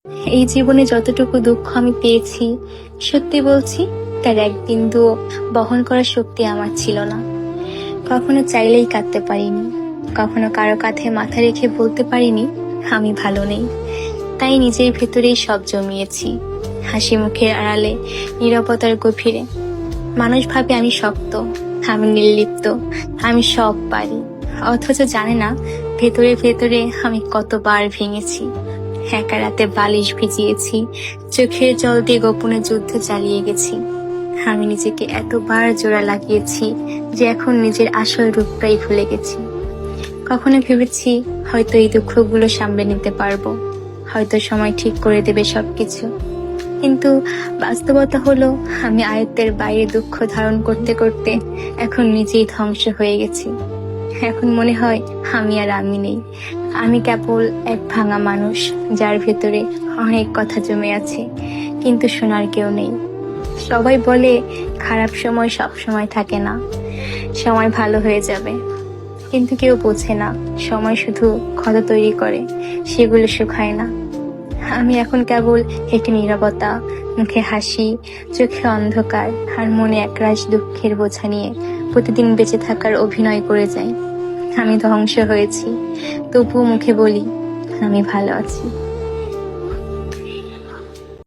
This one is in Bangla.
এই জীবনে যতটুকু দুঃখ আমি পেয়েছি, সত্যি বলছি, তার এক বিন্দুও বহন করার শক্তি আমার ছিল না। কখনো চাইলেই কাঁদতে পারিনি, কখনো কারো কাঁধে মাথা রেখে বলতে পারিনি আমি ভালো নেই। তাই নিজের ভেতরেই সব জমিয়েছি, হাসি মুখের আড়ালে, নীরবতার গভীরে। মানুষ ভাবে আমি শক্ত, আমি নির্লিপ্ত, আমি সব পারি, অথচ জানে না ভেতরে ভেতরে আমি কতবার ভেঙেছি। একা রাতে বালিশ ভিজিয়েছি, চোখের জল দিয়ে গোপনে যুদ্ধ চালিয়ে গেছি। আমি নিজেকে এতবার জোড়া লাগিয়েছি যে এখন নিজের আসল রূপটাই ভুলে গেছি। কখনো ভেবেছি হয়তো এই দুঃখগুলো সামলে নিতে পারবো, হয়তো সময় ঠিক করে দেবে সবকিছু। কিন্তু বাস্তবতা হলো আমি আয়ত্তের বাইরে দুঃখ ধারণ করতে করতে এখন নিজেই ধ্বংস হয়ে গেছি। এখন মনে হয় আমি আর আমি নেই, আমি কেবল এক ভাঙা মানুষ যার ভেতরে অনেক কথা জমে আছে, কিন্তু শোনার কেউ নেই। সবাই বলে খারাপ সময় সব সময় থাকে না, সময় ভালো হয়ে যাবে, কিন্তু কেউ বোঝে না সময় শুধু ক্ষত তৈরি করে, সেগুলো শুকায় না। আমি এখন কেবল একটি নীরবতা, মুখে হাসি, চোখে অন্ধকার, আর মনে একরাশ দুঃখের বোঝা নিয়ে প্রতিদিন বেঁচে থাকার অভিনয় করে যাই। আমি ধ্বংস হয়েছি, তবুও মুখে বলি আমি ভালো আছি।